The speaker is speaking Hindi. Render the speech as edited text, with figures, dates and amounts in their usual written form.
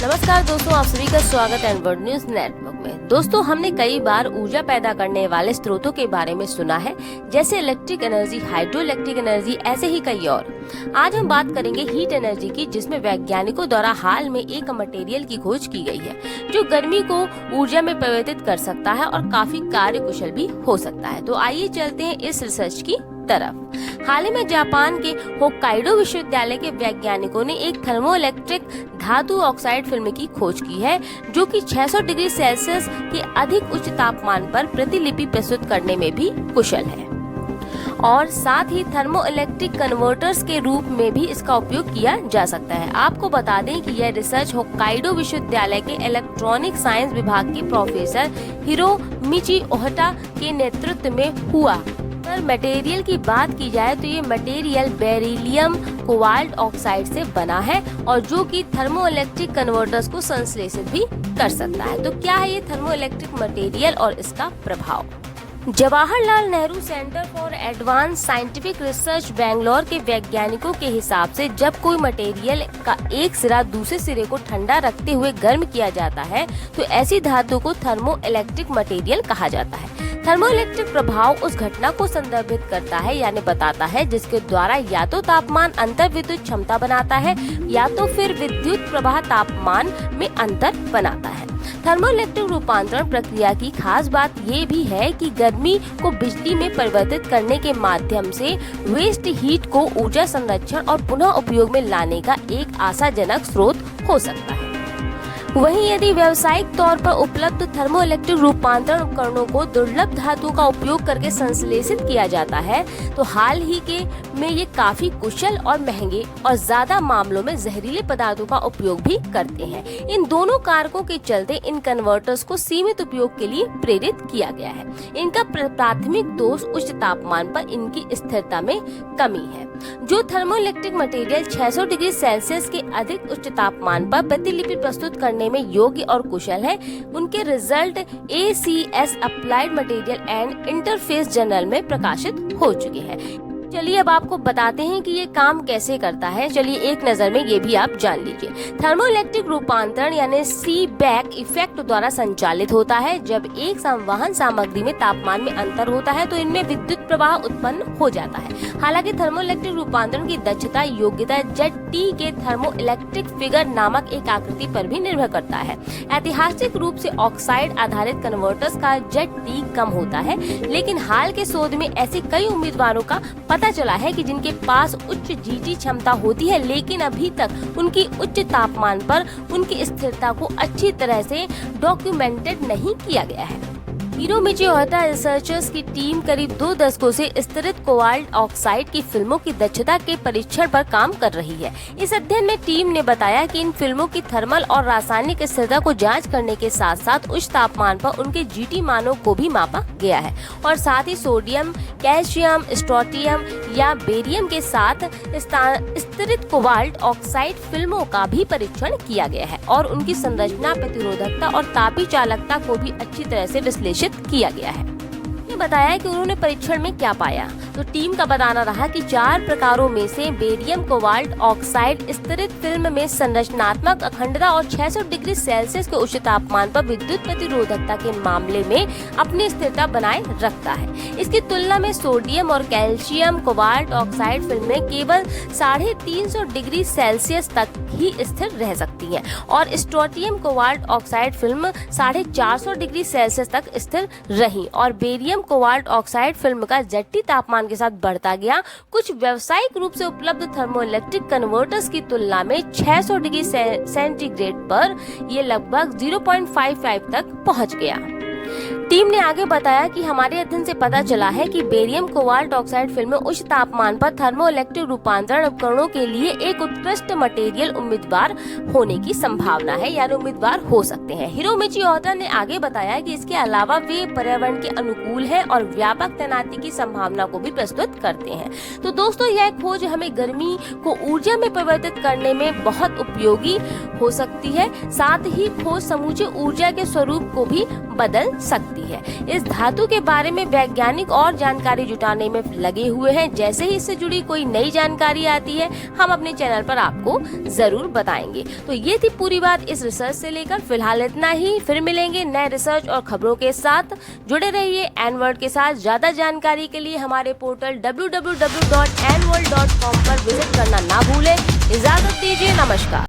नमस्कार दोस्तों, आप सभी का स्वागत है वर्ल्ड न्यूज नेटवर्क में। दोस्तों, हमने कई बार ऊर्जा पैदा करने वाले स्रोतों के बारे में सुना है, जैसे electric energy, hydro electric energy, ऐसे ही कई और। आज हम बात करेंगे हीट एनर्जी की, जिसमें वैज्ञानिकों द्वारा हाल में एक मटेरियल की खोज की गई है जो गर्मी को ऊर्जा में परिवर्तित कर सकता है और काफी कार्यकुशल भी हो सकता है। तो आइए चलते हैं इस रिसर्च की तरफ। हाल ही में जापान के होक्काइडो विश्वविद्यालय के वैज्ञानिकों ने एक थर्मोइलेक्ट्रिक धातु ऑक्साइड फिल्म की खोज की है, जो कि 600 डिग्री सेल्सियस के अधिक उच्च तापमान पर प्रतिलिपि प्रस्तुत करने में भी कुशल है और साथ ही थर्मोइलेक्ट्रिक कन्वर्टर्स के रूप में भी इसका उपयोग किया जा सकता है। आपको बता दें कि यह रिसर्च होक्काइडो विश्वविद्यालय के इलेक्ट्रॉनिक साइंस विभाग के प्रोफेसर हिरोमिची ओहटा के नेतृत्व में हुआ। मटेरियल की बात की जाए तो ये मटेरियल बेरिलियम कोबाल्ट ऑक्साइड से बना है और जो कि थर्मोइलेक्ट्रिक कन्वर्टर्स को संश्लेषित भी कर सकता है। तो क्या है ये थर्मोइलेक्ट्रिक मटेरियल और इसका प्रभाव? Jawaharlal Nehru centre for advance scientific research Bangalore के वैज्ञानिकों के हिसाब से जब कोई मटेरियल का एक सिरा दूसरे सिरे को ठंडा रखते हुए गर्म किया जाता है तो ऐसी धातु को थर्मोइलेक्ट्रिक मटेरियल कहा जाता है। थर्मोइलेक्ट्रिक प्रभाव उस घटना को संदर्भित करता है यानी बताता है जिसके द्वारा या तो तापमान अंतर विद्युत क्षमता बनाता है या तो फिर विद्युत प्रवाह तापमान में अंतर बनाता है। थर्मोइलेक्ट्रिक रूपांतरण प्रक्रिया की खास बात ये भी है कि गर्मी को बिजली में परिवर्तित करने के माध्यम से वेस्ट हीट को ऊर्जा संरक्षण और पुनः उपयोग में लाने का एक आशाजनक स्रोत हो सकता है। वहीं यदि व्यावसायिक तौर पर उपलब्ध थर्मोइलेक्ट्रिक रूपांतरण उपकरणों को दुर्लभ धातुओं का उपयोग करके संश्लेषित किया जाता है तो हाल ही में ये काफी कुशल और महंगे और ज्यादा मामलों में जहरीले पदार्थों का उपयोग भी करते हैं। इन दोनों कारकों के चलते इन कन्वर्टर्स को सीमित उपयोग के लिए प्रेरित किया गया है। इनका प्राथमिक दोष उच्च तापमान पर इनकी स्थिरता में कमी है। जो थर्मोइलेक्ट्रिक मटेरियल 600 डिग्री सेल्सियस के अधिक उच्च तापमान पर प्रतिलिपि प्रस्तुत करने में योग्य और कुशल है, उनके result ACS applied material and interface journal में प्रकाशित हो चुके हैं। चलिए अब आपको बताते हैं कि ये काम कैसे करता है। चलिए एक नजर में ये भी आप जान लीजिए। थर्मोइलेक्ट्रिक रूपांतरण यानी सीबैक इफेक्ट द्वारा संचालित होता है। जब एक संवहन सामग्री में तापमान में अंतर होता है तो इनमें विद्युत प्रवाह उत्पन्न हो जाता है। हालांकि थर्मोइलेक्ट्रिक रूपांतरण की दक्षता योग्यता ZT के थर्मोइलेक्ट्रिक फिगर नामक एक आकृति पर भी निर्भर करता है। ऐतिहासिक रूप से ऑक्साइड आधारित कन्वर्टर्स का ZT कम होता है, लेकिन हाल के शोध में ऐसे कई उम्मीदवारों का पता चला है कि जिनके पास उच्च GT क्षमता होती है, लेकिन अभी तक उनकी उच्च तापमान पर उनकी स्थिरता को अच्छी तरह से डॉक्यूमेंटेड नहीं किया गया है। हिरोमिची ओहटा रिसर्चर्स की टीम करीब 2 दशकों से स्तरित कोबाल्ट ऑक्साइड की फिल्मों की दक्षता के परीक्षण पर काम कर रही है। इस अध्ययन में टीम ने बताया कि इन फिल्मों की थर्मल और रासायनिक स्थिरता को जांच करने के साथ साथ उच्च तापमान पर उनके GT मानों को भी मापा गया है और साथ ही सोडियम, कैल्शियम, स्ट्रोंटियम या बेरियम के साथ स्तरित कोबाल्ट ऑक्साइड फिल्मों का भी परीक्षण किया गया है और उनकी संरचना, प्रतिरोधकता और तापी चालकता को भी अच्छी तरह से विश्लेषित किया गया है। बताया कि उन्होंने परीक्षण में क्या पाया। तो टीम का बताना रहा कि 4 प्रकारों में से बेरियम कोबाल्ट ऑक्साइड स्तरित फिल्म में संरचनात्मक अखंडता और 600 डिग्री सेल्सियस के उच्च तापमान पर विद्युत प्रतिरोधकता के मामले में अपनी स्थिरता बनाए रखता है। इसकी तुलना में सोडियम और कैल्शियम कोबाल्ट ऑक्साइड फिल्में केवल 350 डिग्री सेल्सियस तक ही स्थिर रह सकती है और strontium cobalt oxide film 450 degree Celsius तक स्थिर रही और बेरियम कोबाल्ट ऑक्साइड फिल्म का ZT तापमान के साथ बढ़ता गया। कुछ व्यावसायिक रूप से उपलब्ध थर्मोइलेक्ट्रिक कन्वर्टर्स की तुलना में 600 डिग्री सेंटीग्रेड पर ये लगभग 0.55 तक पहुंच गया। टीम ने आगे बताया कि हमारे अध्ययन से पता चला है कि बेरियम कोबाल्ट ऑक्साइड फिल्में उच्च तापमान पर थर्मोइलेक्ट्रिक रूपांतरण उपकरणों के लिए एक उत्कृष्ट मटेरियल उम्मीदवार होने की संभावना है, यानी उम्मीदवार हो सकते हैं। हिरोमिची ओहटा ने आगे बताया कि इसके अलावा वे पर्यावरण के अनुकूल हैं और व्यापक तैनाती की संभावना को भी प्रस्तुत करते हैं। तो दोस्तों, यह खोज हमें गर्मी को ऊर्जा में परिवर्तित करने में बहुत उपयोगी हो सकती है। साथ ही खोज समूचे ऊर्जा के स्वरूप को भी बदल सकती होती है। इस धातु के बारे में वैज्ञानिक और जानकारी जुटाने में लगे हुए हैं। जैसे ही इससे जुड़ी कोई नई जानकारी आती है हम अपने चैनल पर आपको जरूर बताएंगे। तो ये थी पूरी बात इस रिसर्च से लेकर। फिलहाल इतना ही, फिर मिलेंगे नए रिसर्च और खबरों के साथ। जुड़े रहिए एन वर्ल्ड के साथ। ज्यादा जानकारी के लिए हमारे पोर्टल www.nworld.com पर विजिट करना ना भूलें। इजाजत दीजिए, नमस्कार।